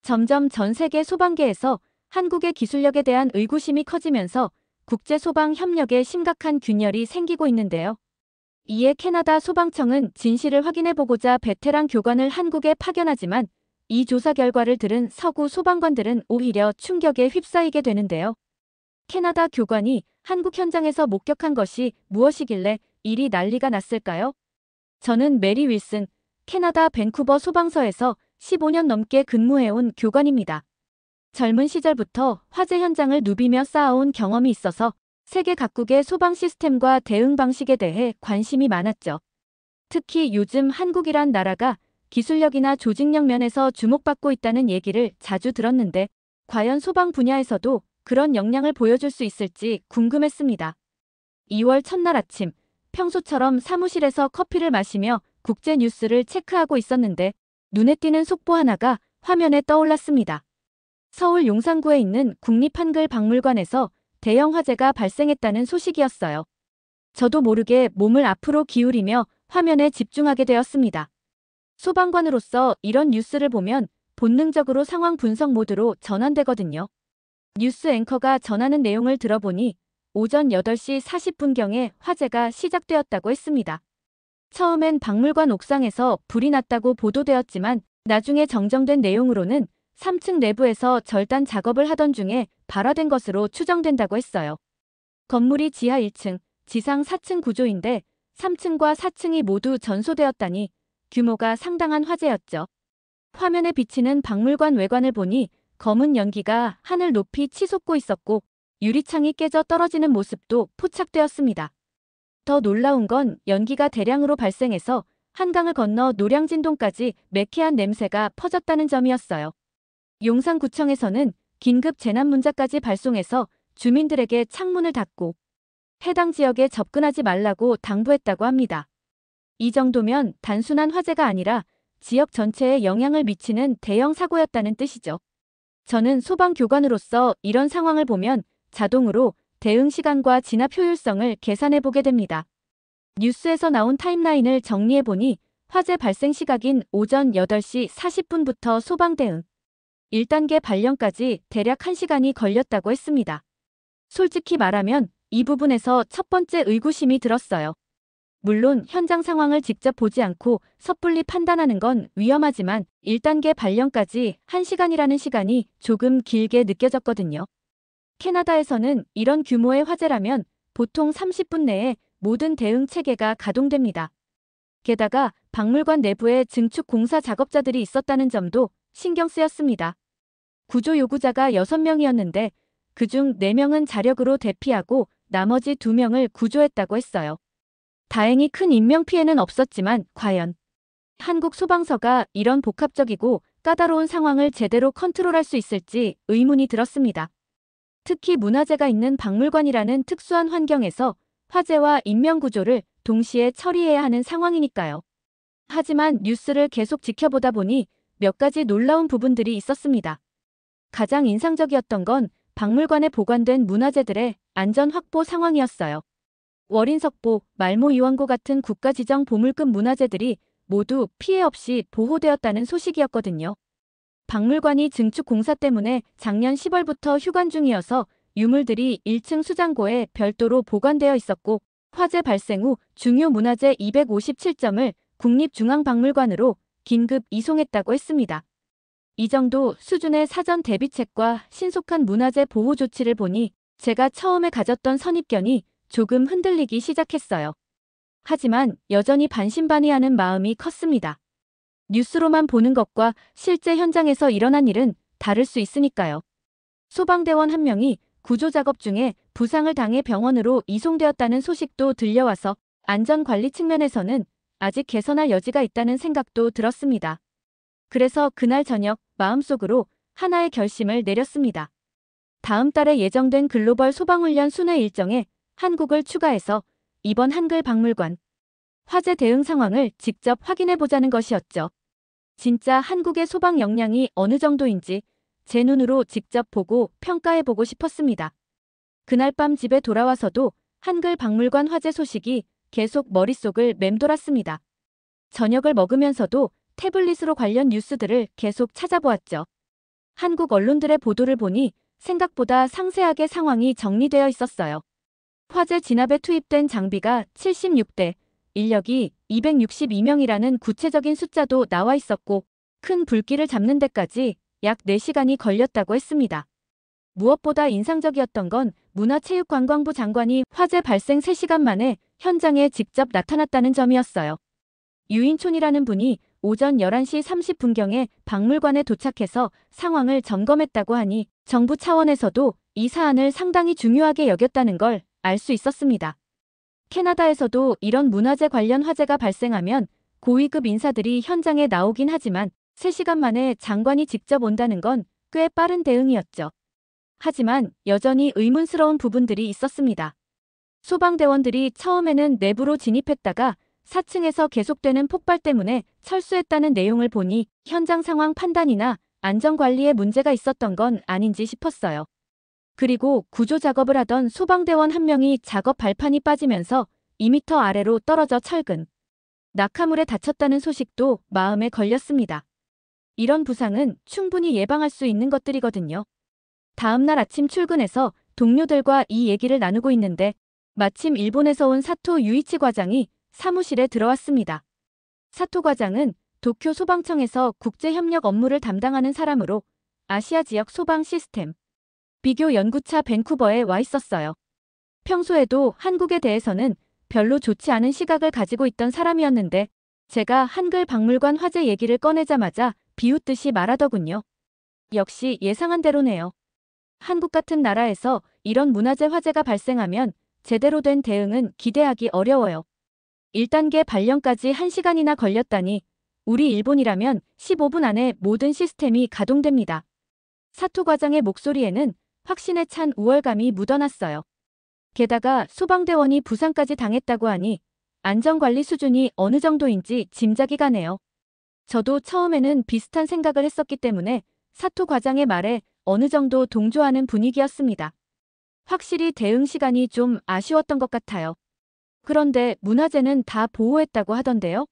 점점 전 세계 소방계에서 한국의 기술력에 대한 의구심이 커지면서 국제 소방 협력에 심각한 균열이 생기고 있는데요. 이에 캐나다 소방청은 진실을 확인해보고자 베테랑 교관을 한국에 파견하지만 이 조사 결과를 들은 서구 소방관들은 오히려 충격에 휩싸이게 되는데요. 캐나다 교관이 한국 현장에서 목격한 것이 무엇이길래 이리 난리가 났을까요? 저는 메리 윌슨, 캐나다 밴쿠버 소방서에서 15년 넘게 근무해온 교관입니다. 젊은 시절부터 화재 현장을 누비며 쌓아온 경험이 있어서 세계 각국의 소방 시스템과 대응 방식에 대해 관심이 많았죠. 특히 요즘 한국이란 나라가 기술력이나 조직력 면에서 주목받고 있다는 얘기를 자주 들었는데 과연 소방 분야에서도 그런 역량을 보여줄 수 있을지 궁금했습니다. 2월 첫날 아침, 평소처럼 사무실에서 커피를 마시며 국제 뉴스를 체크하고 있었는데 눈에 띄는 속보 하나가 화면에 떠올랐습니다. 서울 용산구에 있는 국립한글박물관에서 대형 화재가 발생했다는 소식이었어요. 저도 모르게 몸을 앞으로 기울이며 화면에 집중하게 되었습니다. 소방관으로서 이런 뉴스를 보면 본능적으로 상황 분석 모드로 전환되거든요. 뉴스 앵커가 전하는 내용을 들어보니 오전 8시 40분경에 화재가 시작되었다고 했습니다. 처음엔 박물관 옥상에서 불이 났다고 보도되었지만 나중에 정정된 내용으로는 3층 내부에서 절단 작업을 하던 중에 발화된 것으로 추정된다고 했어요. 건물이 지하 1층, 지상 4층 구조인데 3층과 4층이 모두 전소되었다니 규모가 상당한 화재였죠. 화면에 비치는 박물관 외관을 보니 검은 연기가 하늘 높이 치솟고 있었고 유리창이 깨져 떨어지는 모습도 포착되었습니다. 더 놀라운 건 연기가 대량으로 발생해서 한강을 건너 노량진동까지 매캐한 냄새가 퍼졌다는 점이었어요. 용산구청에서는 긴급 재난 문자까지 발송해서 주민들에게 창문을 닫고 해당 지역에 접근하지 말라고 당부했다고 합니다. 이 정도면 단순한 화재가 아니라 지역 전체에 영향을 미치는 대형 사고였다는 뜻이죠. 저는 소방교관으로서 이런 상황을 보면 자동으로 대응 시간과 진압 효율성을 계산해보게 됩니다. 뉴스에서 나온 타임라인을 정리해보니 화재 발생 시각인 오전 8시 40분부터 소방 대응 1단계 발령까지 대략 1시간이 걸렸다고 했습니다. 솔직히 말하면 이 부분에서 첫 번째 의구심이 들었어요. 물론 현장 상황을 직접 보지 않고 섣불리 판단하는 건 위험하지만 1단계 발령까지 1시간이라는 시간이 조금 길게 느껴졌거든요. 캐나다에서는 이런 규모의 화재라면 보통 30분 내에 모든 대응 체계가 가동됩니다. 게다가 박물관 내부에 증축 공사 작업자들이 있었다는 점도 신경 쓰였습니다. 구조 요구자가 6명이었는데 그중 4명은 자력으로 대피하고 나머지 2명을 구조했다고 했어요. 다행히 큰 인명피해는 없었지만 과연 한국 소방서가 이런 복합적이고 까다로운 상황을 제대로 컨트롤할 수 있을지 의문이 들었습니다. 특히 문화재가 있는 박물관이라는 특수한 환경에서 화재와 인명구조를 동시에 처리해야 하는 상황이니까요. 하지만 뉴스를 계속 지켜보다 보니 몇 가지 놀라운 부분들이 있었습니다. 가장 인상적이었던 건 박물관에 보관된 문화재들의 안전 확보 상황이었어요. 월인석보, 말모 이원고 같은 국가지정 보물급 문화재들이 모두 피해 없이 보호되었다는 소식이었거든요. 박물관이 증축 공사 때문에 작년 10월부터 휴관 중이어서 유물들이 1층 수장고에 별도로 보관되어 있었고 화재 발생 후 중요 문화재 257점을 국립중앙박물관으로 긴급 이송했다고 했습니다. 이 정도 수준의 사전 대비책과 신속한 문화재 보호 조치를 보니 제가 처음에 가졌던 선입견이 조금 흔들리기 시작했어요. 하지만 여전히 반신반의하는 마음이 컸습니다. 뉴스로만 보는 것과 실제 현장에서 일어난 일은 다를 수 있으니까요. 소방대원 한 명이 구조작업 중에 부상을 당해 병원으로 이송되었다는 소식도 들려와서 안전관리 측면에서는 아직 개선할 여지가 있다는 생각도 들었습니다. 그래서 그날 저녁 마음속으로 하나의 결심을 내렸습니다. 다음 달에 예정된 글로벌 소방훈련 순회 일정에 한국을 추가해서 이번 한글박물관 화재 대응 상황을 직접 확인해보자는 것이었죠. 진짜 한국의 소방 역량이 어느 정도인지 제 눈으로 직접 보고 평가해보고 싶었습니다. 그날 밤 집에 돌아와서도 한글박물관 화재 소식이 계속 머릿속을 맴돌았습니다. 저녁을 먹으면서도 태블릿으로 관련 뉴스들을 계속 찾아보았죠. 한국 언론들의 보도를 보니 생각보다 상세하게 상황이 정리되어 있었어요. 화재 진압에 투입된 장비가 76대, 인력이 262명이라는 구체적인 숫자도 나와 있었고 큰 불길을 잡는 데까지 약 4시간이 걸렸다고 했습니다. 무엇보다 인상적이었던 건 문화체육관광부 장관이 화재 발생 3시간 만에 현장에 직접 나타났다는 점이었어요. 유인촌이라는 분이 오전 11시 30분경에 박물관에 도착해서 상황을 점검했다고 하니 정부 차원에서도 이 사안을 상당히 중요하게 여겼다는 걸 알 수 있었습니다. 캐나다에서도 이런 문화재 관련 화재가 발생하면 고위급 인사들이 현장에 나오긴 하지만 3시간 만에 장관이 직접 온다는 건 꽤 빠른 대응이었죠. 하지만 여전히 의문스러운 부분들이 있었습니다. 소방대원들이 처음에는 내부로 진입했다가 4층에서 계속되는 폭발 때문에 철수했다는 내용을 보니 현장 상황 판단이나 안전관리에 문제가 있었던 건 아닌지 싶었어요. 그리고 구조 작업을 하던 소방대원 한 명이 작업 발판이 빠지면서 2m 아래로 떨어져 철근, 낙하물에 다쳤다는 소식도 마음에 걸렸습니다. 이런 부상은 충분히 예방할 수 있는 것들이거든요. 다음날 아침 출근해서 동료들과 이 얘기를 나누고 있는데 마침 일본에서 온 사토 유이치 과장이 사무실에 들어왔습니다. 사토 과장은 도쿄 소방청에서 국제협력 업무를 담당하는 사람으로 아시아 지역 소방 시스템 비교 연구차 밴쿠버에 와 있었어요. 평소에도 한국에 대해서는 별로 좋지 않은 시각을 가지고 있던 사람이었는데 제가 한글 박물관 화재 얘기를 꺼내자마자 비웃듯이 말하더군요. 역시 예상한 대로네요. 한국 같은 나라에서 이런 문화재 화재가 발생하면 제대로 된 대응은 기대하기 어려워요. 1단계 발령까지 1시간이나 걸렸다니 우리 일본이라면 15분 안에 모든 시스템이 가동됩니다. 사토 과장의 목소리에는 확신에 찬 우월감이 묻어났어요. 게다가 소방대원이 부상까지 당했다고 하니 안전관리 수준이 어느 정도인지 짐작이 가네요. 저도 처음에는 비슷한 생각을 했었기 때문에 사토 과장의 말에 어느 정도 동조하는 분위기였습니다. 확실히 대응 시간이 좀 아쉬웠던 것 같아요. 그런데 문화재는 다 보호했다고 하던데요?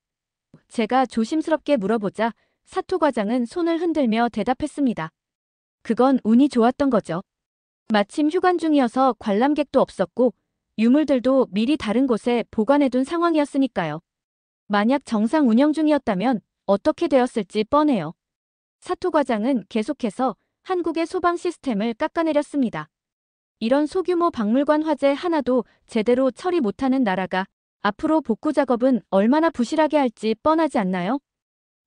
제가 조심스럽게 물어보자 사토 과장은 손을 흔들며 대답했습니다. 그건 운이 좋았던 거죠. 마침 휴관 중이어서 관람객도 없었고 유물들도 미리 다른 곳에 보관해둔 상황이었으니까요. 만약 정상 운영 중이었다면 어떻게 되었을지 뻔해요. 사토 과장은 계속해서 한국의 소방 시스템을 깎아내렸습니다. 이런 소규모 박물관 화재 하나도 제대로 처리 못하는 나라가 앞으로 복구 작업은 얼마나 부실하게 할지 뻔하지 않나요?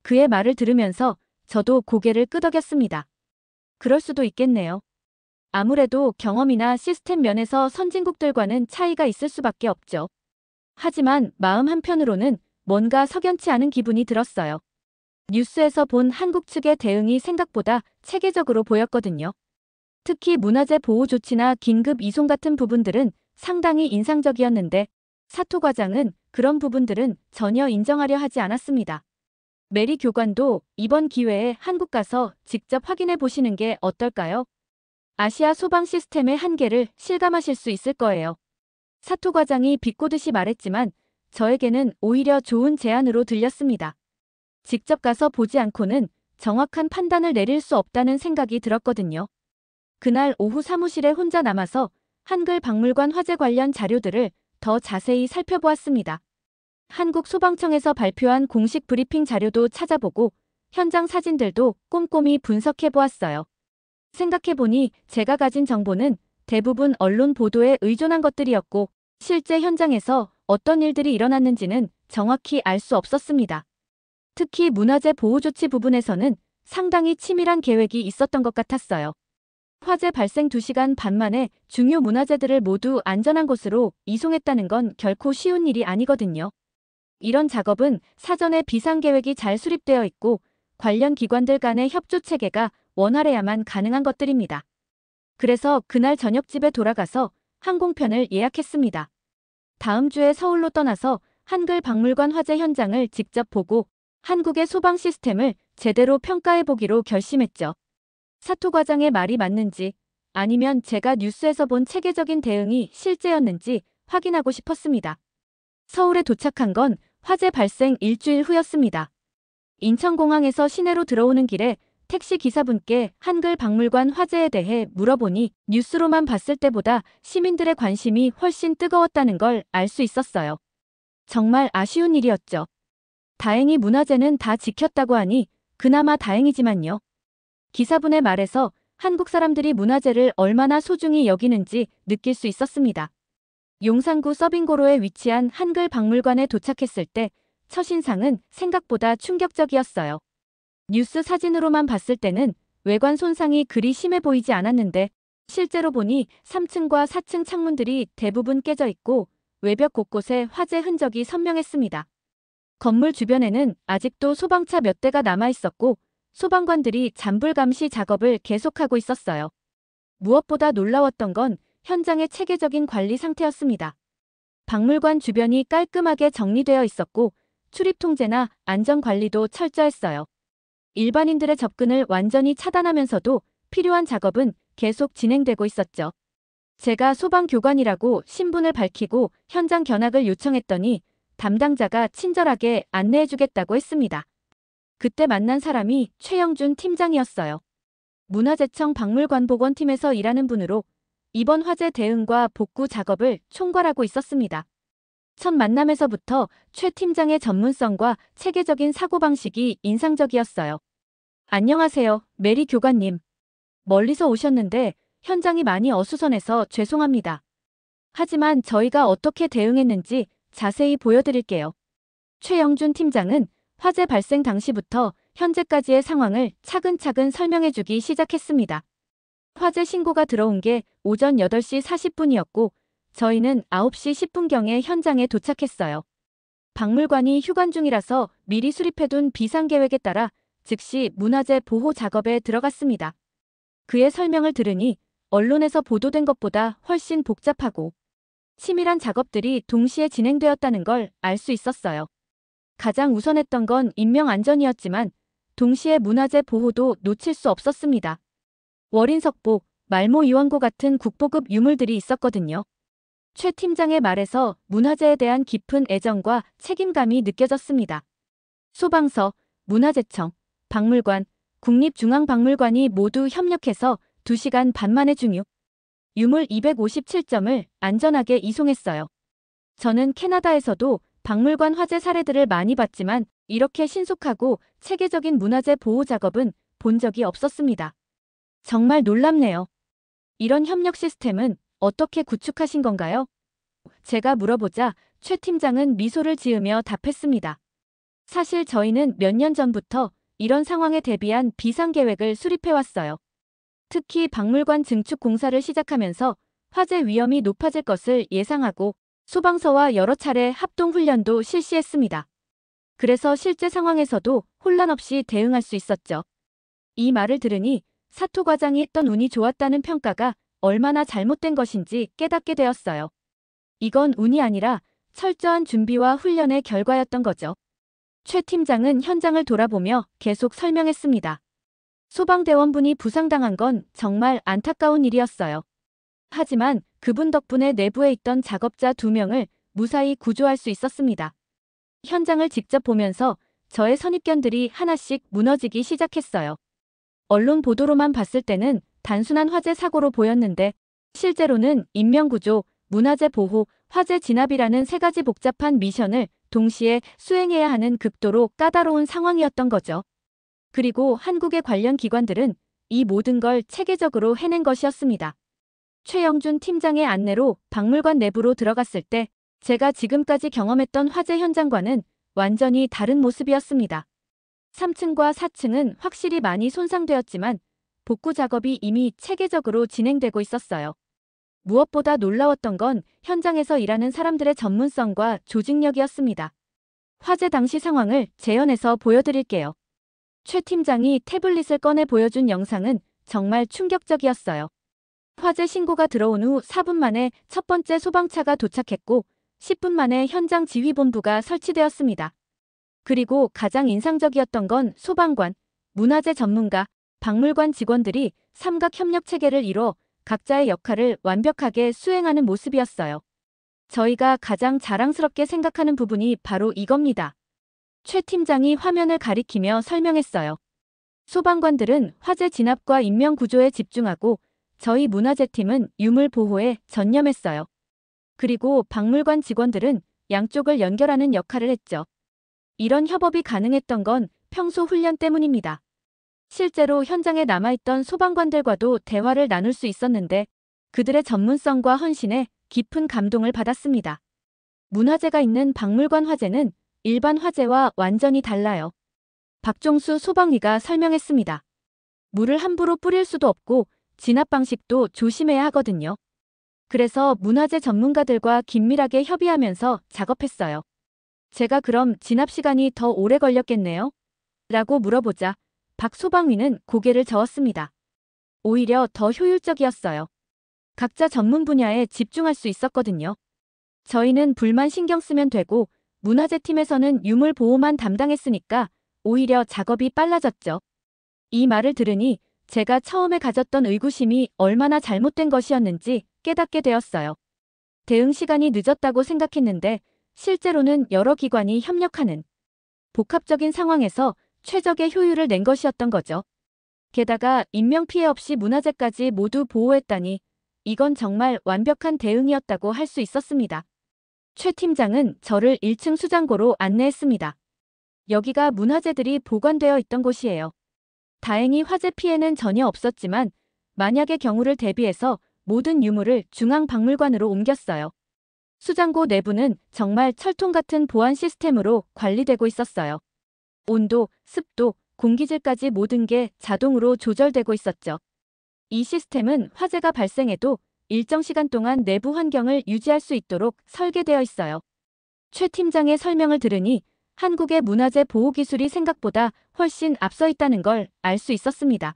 그의 말을 들으면서 저도 고개를 끄덕였습니다. 그럴 수도 있겠네요. 아무래도 경험이나 시스템 면에서 선진국들과는 차이가 있을 수밖에 없죠. 하지만 마음 한편으로는 뭔가 석연치 않은 기분이 들었어요. 뉴스에서 본 한국 측의 대응이 생각보다 체계적으로 보였거든요. 특히 문화재 보호 조치나 긴급 이송 같은 부분들은 상당히 인상적이었는데 사토 과장은 그런 부분들은 전혀 인정하려 하지 않았습니다. 메리 교관도 이번 기회에 한국 가서 직접 확인해 보시는 게 어떨까요? 아시아 소방 시스템의 한계를 실감하실 수 있을 거예요. 사토 과장이 비꼬듯이 말했지만 저에게는 오히려 좋은 제안으로 들렸습니다. 직접 가서 보지 않고는 정확한 판단을 내릴 수 없다는 생각이 들었거든요. 그날 오후 사무실에 혼자 남아서 한글 박물관 화재 관련 자료들을 더 자세히 살펴보았습니다. 한국 소방청에서 발표한 공식 브리핑 자료도 찾아보고 현장 사진들도 꼼꼼히 분석해 보았어요. 생각해보니 제가 가진 정보는 대부분 언론 보도에 의존한 것들이었고 실제 현장에서 어떤 일들이 일어났는지는 정확히 알 수 없었습니다. 특히 문화재 보호 조치 부분에서는 상당히 치밀한 계획이 있었던 것 같았어요. 화재 발생 2시간 반 만에 중요 문화재들을 모두 안전한 곳으로 이송했다는 건 결코 쉬운 일이 아니거든요. 이런 작업은 사전에 비상계획이 잘 수립되어 있고 관련 기관들 간의 협조 체계가 원활해야만 가능한 것들입니다. 그래서 그날 저녁 집에 돌아가서 항공편을 예약했습니다. 다음 주에 서울로 떠나서 한글 박물관 화재 현장을 직접 보고 한국의 소방 시스템을 제대로 평가해보기로 결심했죠. 사토 과장의 말이 맞는지 아니면 제가 뉴스에서 본 체계적인 대응이 실제였는지 확인하고 싶었습니다. 서울에 도착한 건 화재 발생 일주일 후였습니다. 인천공항에서 시내로 들어오는 길에 택시 기사분께 한글박물관 화재에 대해 물어보니 뉴스로만 봤을 때보다 시민들의 관심이 훨씬 뜨거웠다는 걸 알 수 있었어요. 정말 아쉬운 일이었죠. 다행히 문화재는 다 지켰다고 하니 그나마 다행이지만요. 기사분의 말에서 한국 사람들이 문화재를 얼마나 소중히 여기는지 느낄 수 있었습니다. 용산구 서빙고로에 위치한 한글박물관에 도착했을 때 첫인상은 생각보다 충격적이었어요. 뉴스 사진으로만 봤을 때는 외관 손상이 그리 심해 보이지 않았는데 실제로 보니 3층과 4층 창문들이 대부분 깨져 있고 외벽 곳곳에 화재 흔적이 선명했습니다. 건물 주변에는 아직도 소방차 몇 대가 남아 있었고 소방관들이 잔불 감시 작업을 계속하고 있었어요. 무엇보다 놀라웠던 건 현장의 체계적인 관리 상태였습니다. 박물관 주변이 깔끔하게 정리되어 있었고 출입 통제나 안전 관리도 철저했어요. 일반인들의 접근을 완전히 차단하면서도 필요한 작업은 계속 진행되고 있었죠. 제가 소방교관이라고 신분을 밝히고 현장 견학을 요청했더니 담당자가 친절하게 안내해주겠다고 했습니다. 그때 만난 사람이 최영준 팀장이었어요. 문화재청 박물관보건팀에서 일하는 분으로 이번 화재 대응과 복구 작업을 총괄하고 있었습니다. 첫 만남에서부터 최 팀장의 전문성과 체계적인 사고방식이 인상적이었어요. 안녕하세요, 메리 교관님. 멀리서 오셨는데 현장이 많이 어수선해서 죄송합니다. 하지만 저희가 어떻게 대응했는지 자세히 보여드릴게요. 최영준 팀장은 화재 발생 당시부터 현재까지의 상황을 차근차근 설명해주기 시작했습니다. 화재 신고가 들어온 게 오전 8시 40분이었고 저희는 9시 10분경에 현장에 도착했어요. 박물관이 휴관 중이라서 미리 수립해둔 비상계획에 따라 즉시 문화재 보호 작업에 들어갔습니다. 그의 설명을 들으니 언론에서 보도된 것보다 훨씬 복잡하고 치밀한 작업들이 동시에 진행되었다는 걸 알 수 있었어요. 가장 우선했던 건 인명 안전이었지만 동시에 문화재 보호도 놓칠 수 없었습니다. 월인석보, 말모 이원고 같은 국보급 유물들이 있었거든요. 최 팀장의 말에서 문화재에 대한 깊은 애정과 책임감이 느껴졌습니다. 소방서, 문화재청, 박물관, 국립중앙박물관이 모두 협력해서 2시간 반 만에 중유, 유물 257점을 안전하게 이송했어요. 저는 캐나다에서도 박물관 화재 사례들을 많이 봤지만 이렇게 신속하고 체계적인 문화재 보호 작업은 본 적이 없었습니다. 정말 놀랍네요. 이런 협력 시스템은 어떻게 구축하신 건가요? 제가 물어보자 최 팀장은 미소를 지으며 답했습니다. 사실 저희는 몇 년 전부터 이런 상황에 대비한 비상계획을 수립해왔어요. 특히 박물관 증축 공사를 시작하면서 화재 위험이 높아질 것을 예상하고 소방서와 여러 차례 합동훈련도 실시했습니다. 그래서 실제 상황에서도 혼란 없이 대응할 수 있었죠. 이 말을 들으니 사토 과장이 했던 운이 좋았다는 평가가 얼마나 잘못된 것인지 깨닫게 되었어요. 이건 운이 아니라 철저한 준비와 훈련의 결과였던 거죠. 최 팀장은 현장을 돌아보며 계속 설명했습니다. 소방대원분이 부상당한 건 정말 안타까운 일이었어요. 하지만 그분 덕분에 내부에 있던 작업자 2명을 무사히 구조할 수 있었습니다. 현장을 직접 보면서 저의 선입견들이 하나씩 무너지기 시작했어요. 언론 보도로만 봤을 때는 단순한 화재 사고로 보였는데 실제로는 인명구조, 문화재 보호, 화재 진압이라는 3가지 복잡한 미션을 동시에 수행해야 하는 극도로 까다로운 상황이었던 거죠. 그리고 한국의 관련 기관들은 이 모든 걸 체계적으로 해낸 것이었습니다. 최영준 팀장의 안내로 박물관 내부로 들어갔을 때 제가 지금까지 경험했던 화재 현장과는 완전히 다른 모습이었습니다. 3층과 4층은 확실히 많이 손상되었지만 복구 작업이 이미 체계적으로 진행되고 있었어요. 무엇보다 놀라웠던 건 현장에서 일하는 사람들의 전문성과 조직력이었습니다. 화재 당시 상황을 재현해서 보여드릴게요. 최 팀장이 태블릿을 꺼내 보여준 영상은 정말 충격적이었어요. 화재 신고가 들어온 후 4분 만에 첫 번째 소방차가 도착했고 10분 만에 현장 지휘본부가 설치되었습니다. 그리고 가장 인상적이었던 건 소방관, 문화재 전문가, 박물관 직원들이 삼각 협력 체계를 이뤄 각자의 역할을 완벽하게 수행하는 모습이었어요. 저희가 가장 자랑스럽게 생각하는 부분이 바로 이겁니다. 최 팀장이 화면을 가리키며 설명했어요. 소방관들은 화재 진압과 인명 구조에 집중하고 저희 문화재팀은 유물 보호에 전념했어요. 그리고 박물관 직원들은 양쪽을 연결하는 역할을 했죠. 이런 협업이 가능했던 건 평소 훈련 때문입니다. 실제로 현장에 남아있던 소방관들과도 대화를 나눌 수 있었는데 그들의 전문성과 헌신에 깊은 감동을 받았습니다. 문화재가 있는 박물관 화재는 일반 화재와 완전히 달라요. 박종수 소방위가 설명했습니다. 물을 함부로 뿌릴 수도 없고 진압 방식도 조심해야 하거든요. 그래서 문화재 전문가들과 긴밀하게 협의하면서 작업했어요. 제가 그럼 진압 시간이 더 오래 걸렸겠네요? 라고 물어보자 박 소방위는 고개를 저었습니다. 오히려 더 효율적이었어요. 각자 전문 분야에 집중할 수 있었거든요. 저희는 불만 신경 쓰면 되고 문화재팀에서는 유물 보호만 담당했으니까 오히려 작업이 빨라졌죠. 이 말을 들으니 제가 처음에 가졌던 의구심이 얼마나 잘못된 것이었는지 깨닫게 되었어요. 대응 시간이 늦었다고 생각했는데 실제로는 여러 기관이 협력하는 복합적인 상황에서 최적의 효율을 낸 것이었던 거죠. 게다가 인명피해 없이 문화재까지 모두 보호했다니 이건 정말 완벽한 대응이었다고 할 수 있었습니다. 최 팀장은 저를 1층 수장고로 안내했습니다. 여기가 문화재들이 보관되어 있던 곳이에요. 다행히 화재 피해는 전혀 없었지만 만약의 경우를 대비해서 모든 유물을 중앙박물관으로 옮겼어요. 수장고 내부는 정말 철통 같은 보안 시스템으로 관리되고 있었어요. 온도, 습도, 공기질까지 모든 게 자동으로 조절되고 있었죠. 이 시스템은 화재가 발생해도 일정 시간 동안 내부 환경을 유지할 수 있도록 설계되어 있어요. 최 팀장의 설명을 들으니 한국의 문화재 보호 기술이 생각보다 훨씬 앞서 있다는 걸 알 수 있었습니다.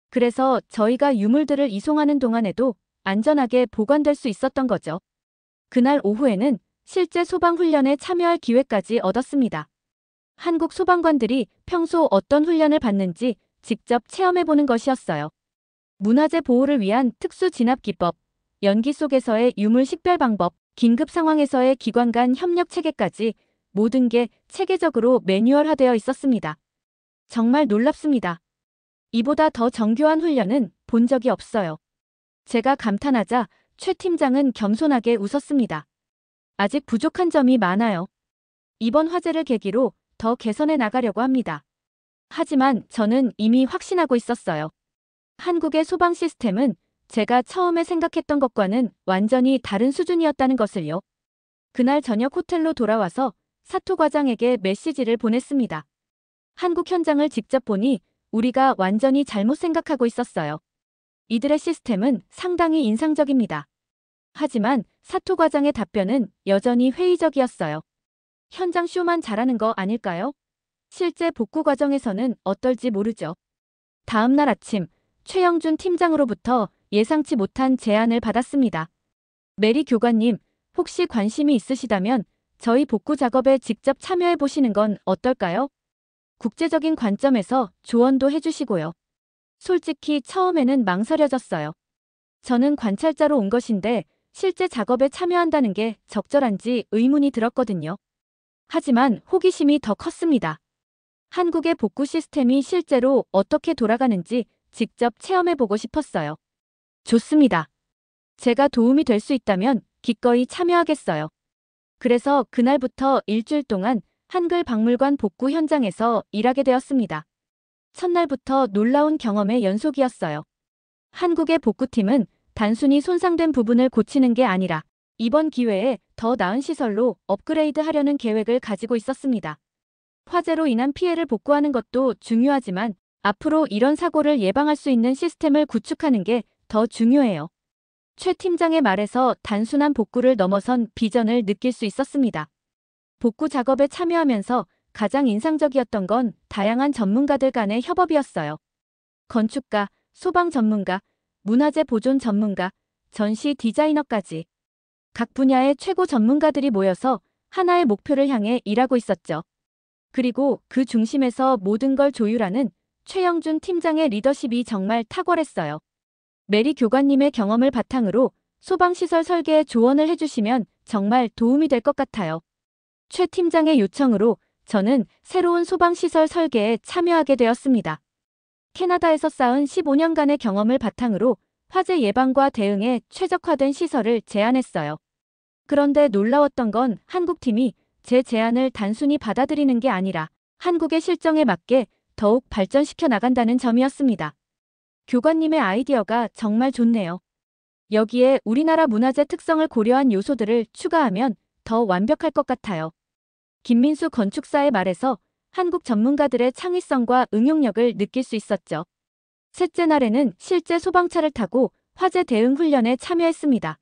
그래서 저희가 유물들을 이송하는 동안에도 안전하게 보관될 수 있었던 거죠. 그날 오후에는 실제 소방훈련에 참여할 기회까지 얻었습니다. 한국 소방관들이 평소 어떤 훈련을 받는지 직접 체험해보는 것이었어요. 문화재 보호를 위한 특수 진압 기법, 연기 속에서의 유물 식별 방법, 긴급 상황에서의 기관 간 협력 체계까지 모든 게 체계적으로 매뉴얼화되어 있었습니다. 정말 놀랍습니다. 이보다 더 정교한 훈련은 본 적이 없어요. 제가 감탄하자 최 팀장은 겸손하게 웃었습니다. 아직 부족한 점이 많아요. 이번 화재를 계기로 더 개선해 나가려고 합니다. 하지만 저는 이미 확신하고 있었어요. 한국의 소방 시스템은 제가 처음에 생각했던 것과는 완전히 다른 수준이었다는 것을요. 그날 저녁 호텔로 돌아와서 사토 과장에게 메시지를 보냈습니다. 한국 현장을 직접 보니 우리가 완전히 잘못 생각하고 있었어요. 이들의 시스템은 상당히 인상적입니다. 하지만 사토 과장의 답변은 여전히 회의적이었어요. 현장 쇼만 잘하는 거 아닐까요? 실제 복구 과정에서는 어떨지 모르죠. 다음 날 아침 최영준 팀장으로부터 예상치 못한 제안을 받았습니다. 메리 교관님, 혹시 관심이 있으시다면 저희 복구 작업에 직접 참여해 보시는 건 어떨까요? 국제적인 관점에서 조언도 해주시고요. 솔직히 처음에는 망설여졌어요. 저는 관찰자로 온 것인데 실제 작업에 참여한다는 게 적절한지 의문이 들었거든요. 하지만 호기심이 더 컸습니다. 한국의 복구 시스템이 실제로 어떻게 돌아가는지 직접 체험해보고 싶었어요. 좋습니다. 제가 도움이 될 수 있다면 기꺼이 참여하겠어요. 그래서 그날부터 일주일 동안 한글 박물관 복구 현장에서 일하게 되었습니다. 첫날부터 놀라운 경험의 연속이었어요. 한국의 복구팀은 단순히 손상된 부분을 고치는 게 아니라 이번 기회에 더 나은 시설로 업그레이드하려는 계획을 가지고 있었습니다. 화재로 인한 피해를 복구하는 것도 중요하지만 앞으로 이런 사고를 예방할 수 있는 시스템을 구축하는 게 더 중요해요. 최 팀장의 말에서 단순한 복구를 넘어선 비전을 느낄 수 있었습니다. 복구 작업에 참여하면서 가장 인상적이었던 건 다양한 전문가들 간의 협업이었어요. 건축가, 소방 전문가, 문화재 보존 전문가, 전시 디자이너까지 각 분야의 최고 전문가들이 모여서 하나의 목표를 향해 일하고 있었죠. 그리고 그 중심에서 모든 걸 조율하는 최영준 팀장의 리더십이 정말 탁월했어요. 메리 교관님의 경험을 바탕으로 소방시설 설계에 조언을 해주시면 정말 도움이 될 것 같아요. 최 팀장의 요청으로 저는 새로운 소방시설 설계에 참여하게 되었습니다. 캐나다에서 쌓은 15년간의 경험을 바탕으로 화재 예방과 대응에 최적화된 시설을 제안했어요. 그런데 놀라웠던 건 한국팀이 제 제안을 단순히 받아들이는 게 아니라 한국의 실정에 맞게 더욱 발전시켜 나간다는 점이었습니다. 교관님의 아이디어가 정말 좋네요. 여기에 우리나라 문화재 특성을 고려한 요소들을 추가하면 더 완벽할 것 같아요. 김민수 건축사의 말에서 한국 전문가들의 창의성과 응용력을 느낄 수 있었죠. 셋째 날에는 실제 소방차를 타고 화재 대응 훈련에 참여했습니다.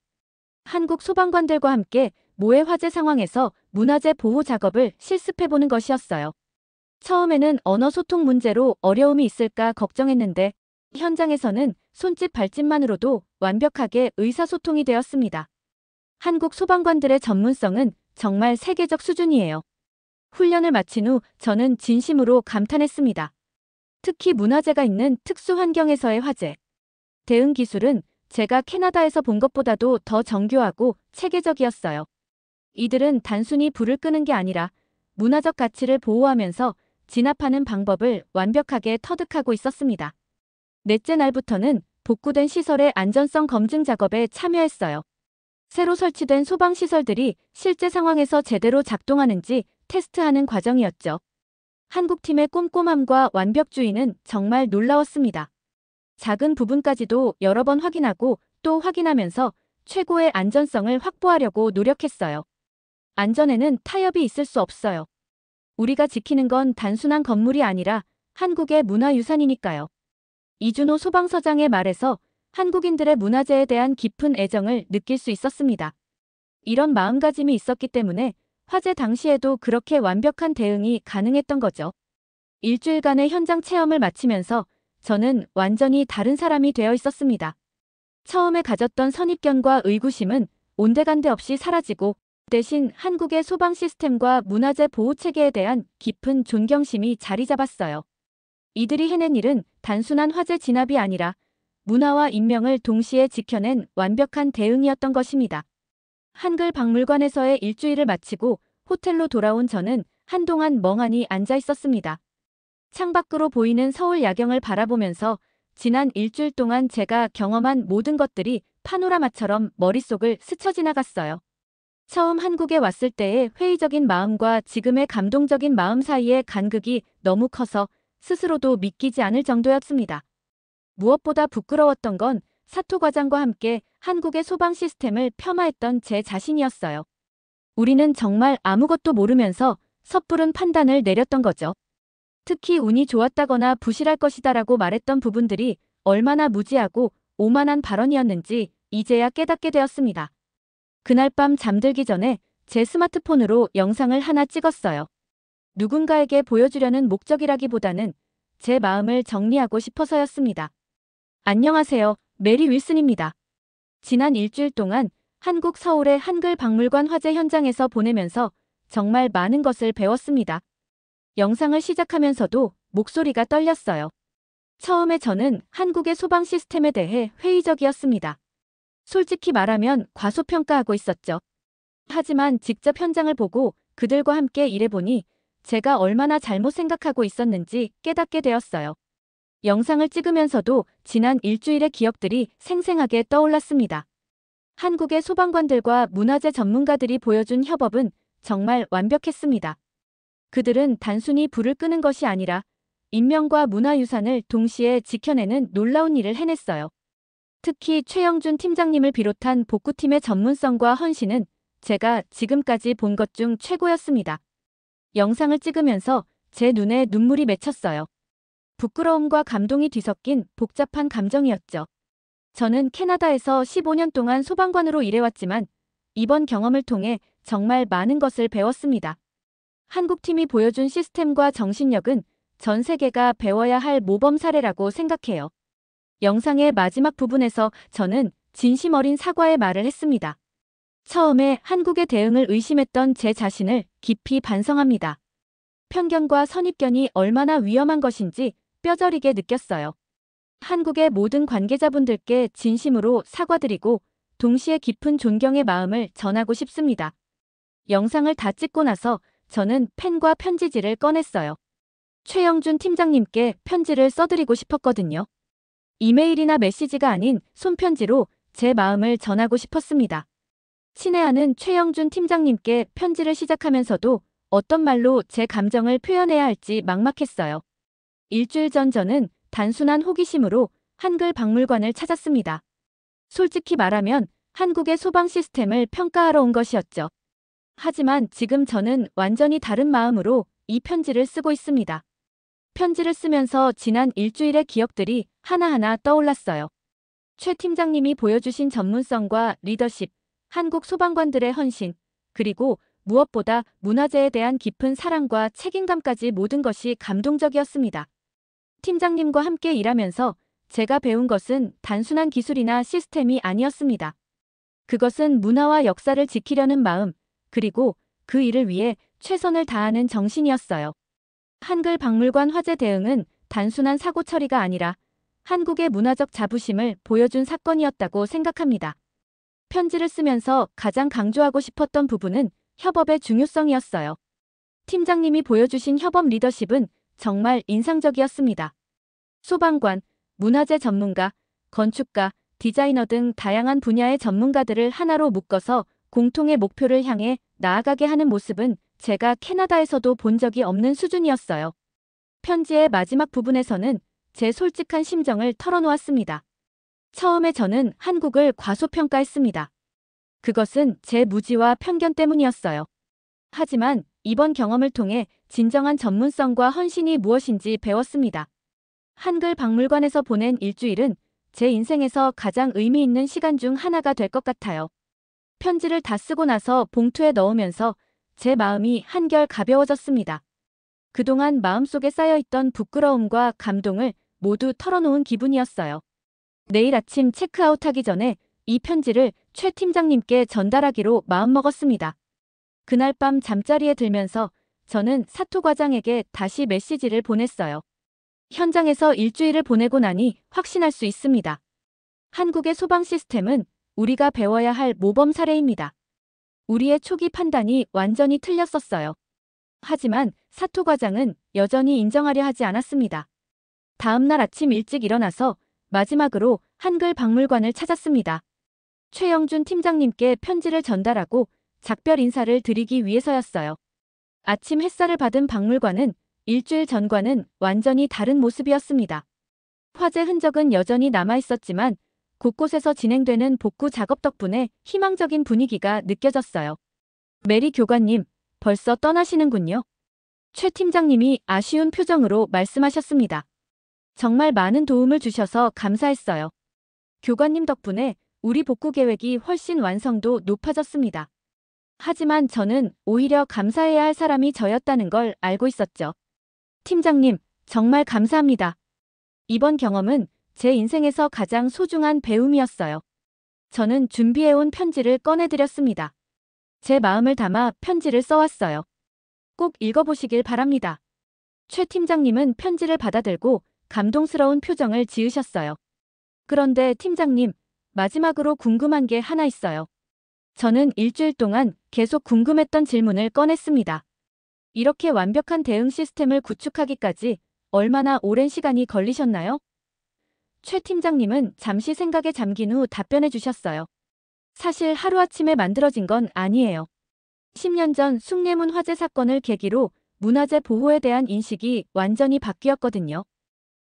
한국 소방관들과 함께 모해 화재 상황에서 문화재 보호 작업을 실습해보는 것이었어요. 처음에는 언어 소통 문제로 어려움이 있을까 걱정했는데 현장에서는 손짓 발짓만으로도 완벽하게 의사소통이 되었습니다. 한국 소방관들의 전문성은 정말 세계적 수준이에요. 훈련을 마친 후 저는 진심으로 감탄했습니다. 특히 문화재가 있는 특수 환경에서의 화재 대응 기술은 제가 캐나다에서 본 것보다도 더 정교하고 체계적이었어요. 이들은 단순히 불을 끄는 게 아니라 문화적 가치를 보호하면서 진압하는 방법을 완벽하게 터득하고 있었습니다. 넷째 날부터는 복구된 시설의 안전성 검증 작업에 참여했어요. 새로 설치된 소방시설들이 실제 상황에서 제대로 작동하는지 테스트하는 과정이었죠. 한국팀의 꼼꼼함과 완벽주의는 정말 놀라웠습니다. 작은 부분까지도 여러 번 확인하고 또 확인하면서 최고의 안전성을 확보하려고 노력했어요. 안전에는 타협이 있을 수 없어요. 우리가 지키는 건 단순한 건물이 아니라 한국의 문화유산이니까요. 이준호 소방서장의 말에서 한국인들의 문화재에 대한 깊은 애정을 느낄 수 있었습니다. 이런 마음가짐이 있었기 때문에 화재 당시에도 그렇게 완벽한 대응이 가능했던 거죠. 일주일간의 현장 체험을 마치면서 저는 완전히 다른 사람이 되어 있었습니다. 처음에 가졌던 선입견과 의구심은 온데간데 없이 사라지고 대신 한국의 소방 시스템과 문화재 보호 체계에 대한 깊은 존경심이 자리 잡았어요. 이들이 해낸 일은 단순한 화재 진압이 아니라 문화와 인명을 동시에 지켜낸 완벽한 대응이었던 것입니다. 한글 박물관에서의 일주일을 마치고 호텔로 돌아온 저는 한동안 멍하니 앉아 있었습니다. 창밖으로 보이는 서울 야경을 바라보면서 지난 일주일 동안 제가 경험한 모든 것들이 파노라마처럼 머릿속을 스쳐 지나갔어요. 처음 한국에 왔을 때의 회의적인 마음과 지금의 감동적인 마음 사이의 간극이 너무 커서 스스로도 믿기지 않을 정도였습니다. 무엇보다 부끄러웠던 건 사토 과장과 함께 한국의 소방 시스템을 폄하했던 제 자신이었어요. 우리는 정말 아무것도 모르면서 섣부른 판단을 내렸던 거죠. 특히 운이 좋았다거나 부실할 것이다라고 말했던 부분들이 얼마나 무지하고 오만한 발언이었는지 이제야 깨닫게 되었습니다. 그날 밤 잠들기 전에 제 스마트폰으로 영상을 하나 찍었어요. 누군가에게 보여주려는 목적이라기보다는 제 마음을 정리하고 싶어서였습니다. 안녕하세요. 메리 윌슨입니다. 지난 일주일 동안 한국 서울의 한글 박물관 화재 현장에서 보내면서 정말 많은 것을 배웠습니다. 영상을 시작하면서도 목소리가 떨렸어요. 처음에 저는 한국의 소방 시스템에 대해 회의적이었습니다. 솔직히 말하면 과소평가하고 있었죠. 하지만 직접 현장을 보고 그들과 함께 일해보니 제가 얼마나 잘못 생각하고 있었는지 깨닫게 되었어요. 영상을 찍으면서도 지난 일주일의 기억들이 생생하게 떠올랐습니다. 한국의 소방관들과 문화재 전문가들이 보여준 협업은 정말 완벽했습니다. 그들은 단순히 불을 끄는 것이 아니라 인명과 문화유산을 동시에 지켜내는 놀라운 일을 해냈어요. 특히 최영준 팀장님을 비롯한 복구팀의 전문성과 헌신은 제가 지금까지 본 것 중 최고였습니다. 영상을 찍으면서 제 눈에 눈물이 맺혔어요. 부끄러움과 감동이 뒤섞인 복잡한 감정이었죠. 저는 캐나다에서 15년 동안 소방관으로 일해왔지만 이번 경험을 통해 정말 많은 것을 배웠습니다. 한국팀이 보여준 시스템과 정신력은 전 세계가 배워야 할 모범 사례라고 생각해요. 영상의 마지막 부분에서 저는 진심 어린 사과의 말을 했습니다. 처음에 한국의 대응을 의심했던 제 자신을 깊이 반성합니다. 편견과 선입견이 얼마나 위험한 것인지 뼈저리게 느꼈어요. 한국의 모든 관계자분들께 진심으로 사과드리고 동시에 깊은 존경의 마음을 전하고 싶습니다. 영상을 다 찍고 나서 저는 펜과 편지지를 꺼냈어요. 최영준 팀장님께 편지를 써드리고 싶었거든요. 이메일이나 메시지가 아닌 손편지로 제 마음을 전하고 싶었습니다. 친애하는 최영준 팀장님께 편지를 시작하면서도 어떤 말로 제 감정을 표현해야 할지 막막했어요. 일주일 전 저는 단순한 호기심으로 한글 박물관을 찾았습니다. 솔직히 말하면 한국의 소방 시스템을 평가하러 온 것이었죠. 하지만 지금 저는 완전히 다른 마음으로 이 편지를 쓰고 있습니다. 편지를 쓰면서 지난 일주일의 기억들이 하나하나 떠올랐어요. 최 팀장님이 보여주신 전문성과 리더십, 한국 소방관들의 헌신, 그리고 무엇보다 문화재에 대한 깊은 사랑과 책임감까지 모든 것이 감동적이었습니다. 팀장님과 함께 일하면서 제가 배운 것은 단순한 기술이나 시스템이 아니었습니다. 그것은 문화와 역사를 지키려는 마음, 그리고 그 일을 위해 최선을 다하는 정신이었어요. 한글 박물관 화재 대응은 단순한 사고 처리가 아니라 한국의 문화적 자부심을 보여준 사건이었다고 생각합니다. 편지를 쓰면서 가장 강조하고 싶었던 부분은 협업의 중요성이었어요. 팀장님이 보여주신 협업 리더십은 정말 인상적이었습니다. 소방관, 문화재 전문가, 건축가, 디자이너 등 다양한 분야의 전문가들을 하나로 묶어서 공통의 목표를 향해 나아가게 하는 모습은 제가 캐나다에서도 본 적이 없는 수준이었어요. 편지의 마지막 부분에서는 제 솔직한 심정을 털어놓았습니다. 처음에 저는 한국을 과소평가했습니다. 그것은 제 무지와 편견 때문이었어요. 하지만 이번 경험을 통해 진정한 전문성과 헌신이 무엇인지 배웠습니다. 한글 박물관에서 보낸 일주일은 제 인생에서 가장 의미 있는 시간 중 하나가 될 것 같아요. 편지를 다 쓰고 나서 봉투에 넣으면서 제 마음이 한결 가벼워졌습니다. 그동안 마음속에 쌓여있던 부끄러움과 감동을 모두 털어놓은 기분이었어요. 내일 아침 체크아웃하기 전에 이 편지를 최 팀장님께 전달하기로 마음먹었습니다. 그날 밤 잠자리에 들면서 저는 사토 과장에게 다시 메시지를 보냈어요. 현장에서 일주일을 보내고 나니 확신할 수 있습니다. 한국의 소방 시스템은 우리가 배워야 할 모범 사례입니다. 우리의 초기 판단이 완전히 틀렸었어요. 하지만 사토 과장은 여전히 인정하려 하지 않았습니다. 다음 날 아침 일찍 일어나서 마지막으로 한글 박물관을 찾았습니다. 최영준 팀장님께 편지를 전달하고 작별 인사를 드리기 위해서였어요. 아침 햇살을 받은 박물관은 일주일 전과는 완전히 다른 모습이었습니다. 화재 흔적은 여전히 남아있었지만 곳곳에서 진행되는 복구 작업 덕분에 희망적인 분위기가 느껴졌어요. 메리 교관님, 벌써 떠나시는군요. 최 팀장님이 아쉬운 표정으로 말씀하셨습니다. 정말 많은 도움을 주셔서 감사했어요. 교관님 덕분에 우리 복구 계획이 훨씬 완성도 높아졌습니다. 하지만 저는 오히려 감사해야 할 사람이 저였다는 걸 알고 있었죠. 팀장님, 정말 감사합니다. 이번 경험은 제 인생에서 가장 소중한 배움이었어요. 저는 준비해온 편지를 꺼내드렸습니다. 제 마음을 담아 편지를 써왔어요. 꼭 읽어보시길 바랍니다. 최 팀장님은 편지를 받아들고 감동스러운 표정을 지으셨어요. 그런데 팀장님, 마지막으로 궁금한 게 하나 있어요. 저는 일주일 동안 계속 궁금했던 질문을 꺼냈습니다. 이렇게 완벽한 대응 시스템을 구축하기까지 얼마나 오랜 시간이 걸리셨나요? 최 팀장님은 잠시 생각에 잠긴 후 답변해 주셨어요. 사실 하루아침에 만들어진 건 아니에요. 10년 전 숭례문 화재 사건을 계기로 문화재 보호에 대한 인식이 완전히 바뀌었거든요.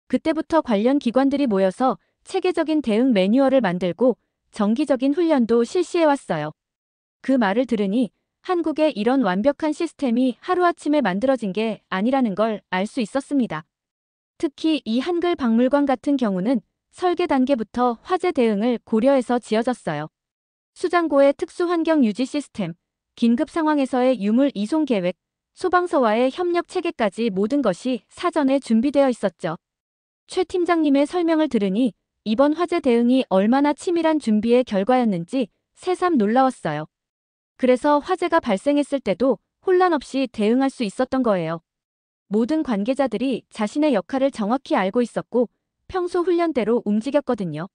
그때부터 관련 기관들이 모여서 체계적인 대응 매뉴얼을 만들고 정기적인 훈련도 실시해왔어요. 그 말을 들으니 한국에 이런 완벽한 시스템이 하루아침에 만들어진 게 아니라는 걸 알 수 있었습니다. 특히 이 한글 박물관 같은 경우는 설계 단계부터 화재 대응을 고려해서 지어졌어요. 수장고의 특수 환경 유지 시스템, 긴급 상황에서의 유물 이송 계획, 소방서와의 협력 체계까지 모든 것이 사전에 준비되어 있었죠. 최 팀장님의 설명을 들으니 이번 화재 대응이 얼마나 치밀한 준비의 결과였는지 새삼 놀라웠어요. 그래서 화재가 발생했을 때도 혼란 없이 대응할 수 있었던 거예요. 모든 관계자들이 자신의 역할을 정확히 알고 있었고 평소 훈련대로 움직였거든요.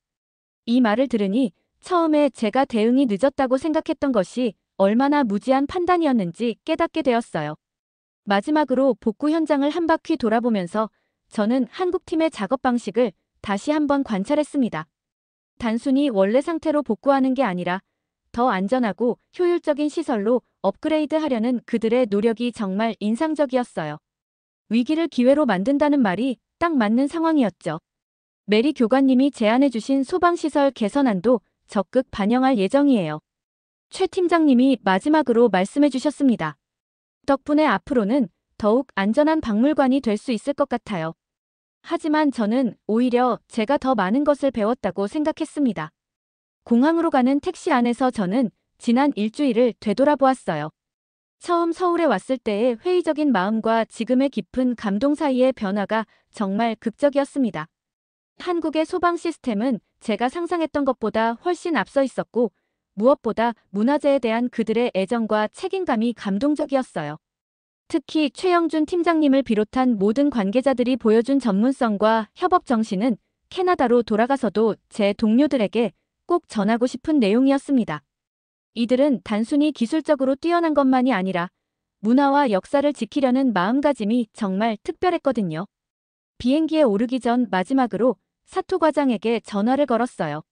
이 말을 들으니 처음에 제가 대응이 늦었다고 생각했던 것이 얼마나 무지한 판단이었는지 깨닫게 되었어요. 마지막으로 복구 현장을 한 바퀴 돌아보면서 저는 한국팀의 작업 방식을 다시 한번 관찰했습니다. 단순히 원래 상태로 복구하는 게 아니라 더 안전하고 효율적인 시설로 업그레이드하려는 그들의 노력이 정말 인상적이었어요. 위기를 기회로 만든다는 말이 딱 맞는 상황이었죠. 메리 교관님이 제안해주신 소방시설 개선안도 적극 반영할 예정이에요. 최 팀장님이 마지막으로 말씀해주셨습니다. 덕분에 앞으로는 더욱 안전한 박물관이 될 수 있을 것 같아요. 하지만 저는 오히려 제가 더 많은 것을 배웠다고 생각했습니다. 공항으로 가는 택시 안에서 저는 지난 일주일을 되돌아보았어요. 처음 서울에 왔을 때의 회의적인 마음과 지금의 깊은 감동 사이의 변화가 정말 극적이었습니다. 한국의 소방 시스템은 제가 상상했던 것보다 훨씬 앞서 있었고, 무엇보다 문화재에 대한 그들의 애정과 책임감이 감동적이었어요. 특히 최영준 팀장님을 비롯한 모든 관계자들이 보여준 전문성과 협업 정신은 캐나다로 돌아가서도 제 동료들에게 꼭 전하고 싶은 내용이었습니다. 이들은 단순히 기술적으로 뛰어난 것만이 아니라 문화와 역사를 지키려는 마음가짐이 정말 특별했거든요. 비행기에 오르기 전 마지막으로 사토 과장에게 전화를 걸었어요.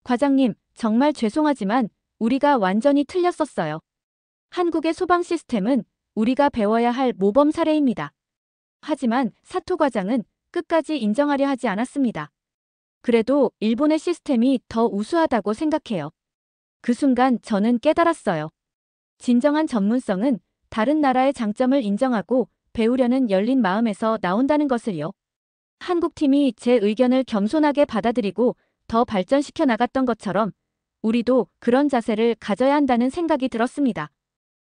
과장님, 정말 죄송하지만 우리가 완전히 틀렸었어요. 한국의 소방 시스템은 우리가 배워야 할 모범 사례입니다. 하지만 사토 과장은 끝까지 인정하려 하지 않았습니다. 그래도 일본의 시스템이 더 우수하다고 생각해요. 그 순간 저는 깨달았어요. 진정한 전문성은 다른 나라의 장점을 인정하고 배우려는 열린 마음에서 나온다는 것을요. 한국팀이 제 의견을 겸손하게 받아들이고 더 발전시켜 나갔던 것처럼 우리도 그런 자세를 가져야 한다는 생각이 들었습니다.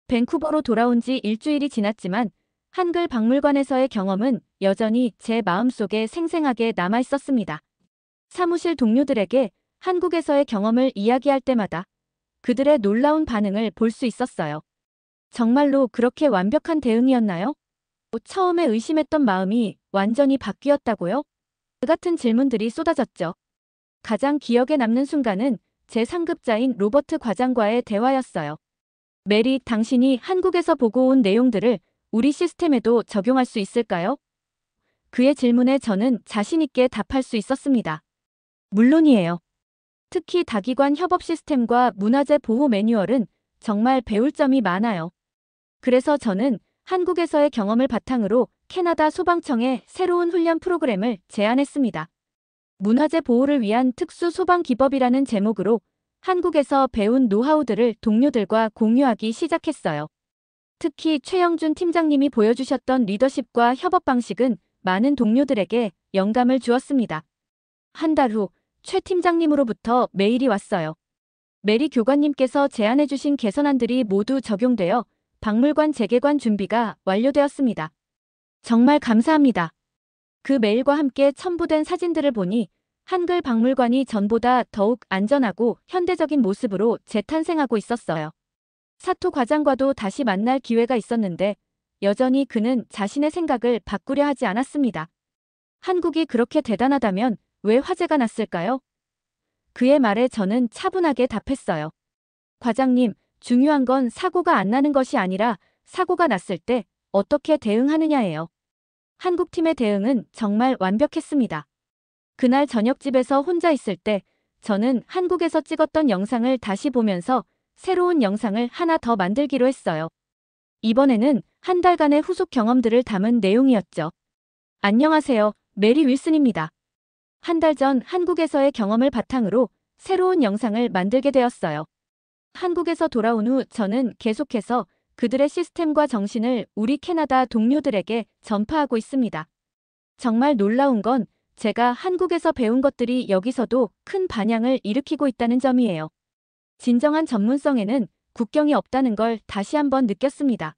밴쿠버로 돌아온 지 일주일이 지났지만 한글 박물관에서의 경험은 여전히 제 마음속에 생생하게 남아 있었습니다. 사무실 동료들에게 한국에서의 경험을 이야기할 때마다 그들의 놀라운 반응을 볼 수 있었어요. 정말로 그렇게 완벽한 대응이었나요? 처음에 의심했던 마음이 완전히 바뀌었다고요? 그 같은 질문들이 쏟아졌죠. 가장 기억에 남는 순간은 제 상급자인 로버트 과장과의 대화였어요. 메리, 당신이 한국에서 보고 온 내용들을 우리 시스템에도 적용할 수 있을까요? 그의 질문에 저는 자신 있게 답할 수 있었습니다. 물론이에요. 특히 다기관 협업 시스템과 문화재 보호 매뉴얼은 정말 배울 점이 많아요. 그래서 저는 한국에서의 경험을 바탕으로 캐나다 소방청에 새로운 훈련 프로그램을 제안했습니다. 문화재 보호를 위한 특수 소방 기법이라는 제목으로 한국에서 배운 노하우들을 동료들과 공유하기 시작했어요. 특히 최영준 팀장님이 보여주셨던 리더십과 협업 방식은 많은 동료들에게 영감을 주었습니다. 한 달 후 최 팀장님으로부터 메일이 왔어요. 메리 교관님께서 제안해주신 개선안들이 모두 적용되어 박물관 재개관 준비가 완료되었습니다. 정말 감사합니다. 그 메일과 함께 첨부된 사진들을 보니 한글 박물관이 전보다 더욱 안전하고 현대적인 모습으로 재탄생하고 있었어요. 사토 과장과도 다시 만날 기회가 있었는데 여전히 그는 자신의 생각을 바꾸려 하지 않았습니다. 한국이 그렇게 대단하다면 왜 화재가 났을까요? 그의 말에 저는 차분하게 답했어요. 과장님, 중요한 건 사고가 안 나는 것이 아니라 사고가 났을 때 어떻게 대응하느냐예요. 한국팀의 대응은 정말 완벽했습니다. 그날 저녁집에서 혼자 있을 때 저는 한국에서 찍었던 영상을 다시 보면서 새로운 영상을 하나 더 만들기로 했어요. 이번에는 한 달간의 후속 경험들을 담은 내용이었죠. 안녕하세요, 메리 윌슨입니다. 한 달 전 한국에서의 경험을 바탕으로 새로운 영상을 만들게 되었어요. 한국에서 돌아온 후 저는 계속해서 그들의 시스템과 정신을 우리 캐나다 동료들에게 전파하고 있습니다. 정말 놀라운 건 제가 한국에서 배운 것들이 여기서도 큰 반향을 일으키고 있다는 점이에요. 진정한 전문성에는 국경이 없다는 걸 다시 한번 느꼈습니다.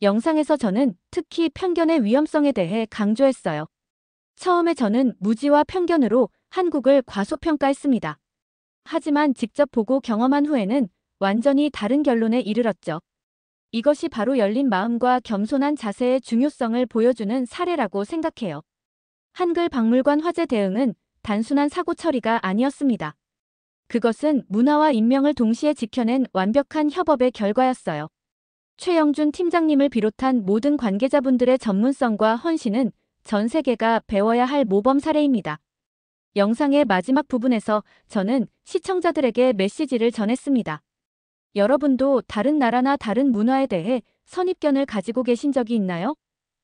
영상에서 저는 특히 편견의 위험성에 대해 강조했어요. 처음에 저는 무지와 편견으로 한국을 과소평가했습니다. 하지만 직접 보고 경험한 후에는 완전히 다른 결론에 이르렀죠. 이것이 바로 열린 마음과 겸손한 자세의 중요성을 보여주는 사례라고 생각해요. 한글 박물관 화재 대응은 단순한 사고 처리가 아니었습니다. 그것은 문화와 인명을 동시에 지켜낸 완벽한 협업의 결과였어요. 최영준 팀장님을 비롯한 모든 관계자분들의 전문성과 헌신은 전 세계가 배워야 할 모범 사례입니다. 영상의 마지막 부분에서 저는 시청자들에게 메시지를 전했습니다. 여러분도 다른 나라나 다른 문화에 대해 선입견을 가지고 계신 적이 있나요?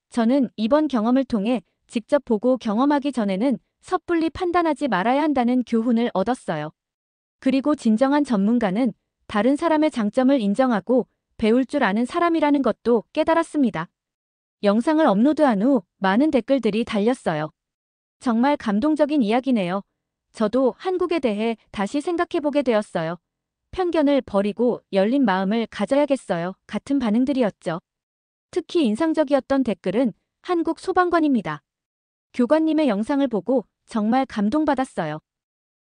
저는 이번 경험을 통해 직접 보고 경험하기 전에는 섣불리 판단하지 말아야 한다는 교훈을 얻었어요. 그리고 진정한 전문가는 다른 사람의 장점을 인정하고 배울 줄 아는 사람이라는 것도 깨달았습니다. 영상을 업로드한 후 많은 댓글들이 달렸어요. 정말 감동적인 이야기네요. 저도 한국에 대해 다시 생각해보게 되었어요. 편견을 버리고 열린 마음을 가져야겠어요. 같은 반응들이었죠. 특히 인상적이었던 댓글은 한국 소방관입니다. 교관님의 영상을 보고 정말 감동받았어요.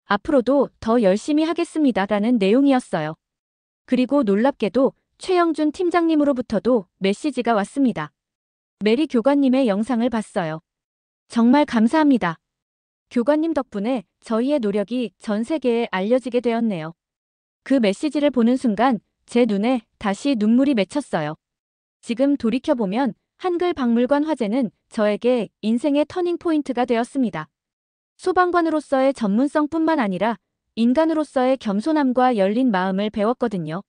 앞으로도 더 열심히 하겠습니다. 라는 내용이었어요. 그리고 놀랍게도 최영준 팀장님으로부터도 메시지가 왔습니다. 메리 교관님의 영상을 봤어요. 정말 감사합니다. 교관님 덕분에 저희의 노력이 전 세계에 알려지게 되었네요. 그 메시지를 보는 순간 제 눈에 다시 눈물이 맺혔어요. 지금 돌이켜보면 한글 박물관 화제는 저에게 인생의 터닝포인트가 되었습니다. 소방관으로서의 전문성뿐만 아니라 인간으로서의 겸손함과 열린 마음을 배웠거든요.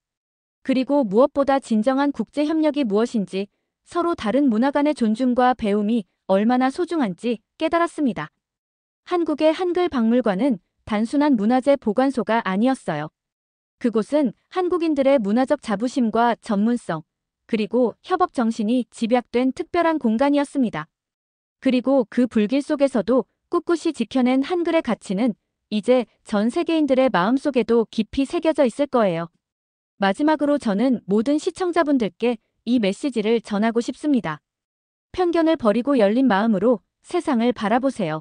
그리고 무엇보다 진정한 국제협력이 무엇인지, 서로 다른 문화 간의 존중과 배움이 얼마나 소중한지 깨달았습니다. 한국의 한글 박물관은 단순한 문화재 보관소가 아니었어요. 그곳은 한국인들의 문화적 자부심과 전문성, 그리고 협업 정신이 집약된 특별한 공간이었습니다. 그리고 그 불길 속에서도 꿋꿋이 지켜낸 한글의 가치는 이제 전 세계인들의 마음속에도 깊이 새겨져 있을 거예요. 마지막으로 저는 모든 시청자분들께 이 메시지를 전하고 싶습니다. 편견을 버리고 열린 마음으로 세상을 바라보세요.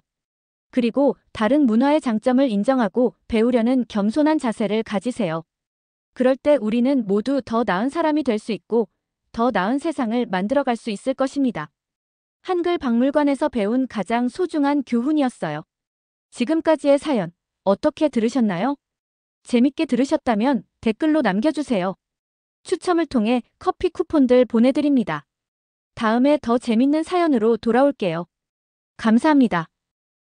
그리고 다른 문화의 장점을 인정하고 배우려는 겸손한 자세를 가지세요. 그럴 때 우리는 모두 더 나은 사람이 될 수 있고 더 나은 세상을 만들어갈 수 있을 것입니다. 한글 박물관에서 배운 가장 소중한 교훈이었어요. 지금까지의 사연 어떻게 들으셨나요? 재밌게 들으셨다면 댓글로 남겨주세요. 추첨을 통해 커피 쿠폰들 보내드립니다. 다음에 더 재밌는 사연으로 돌아올게요. 감사합니다.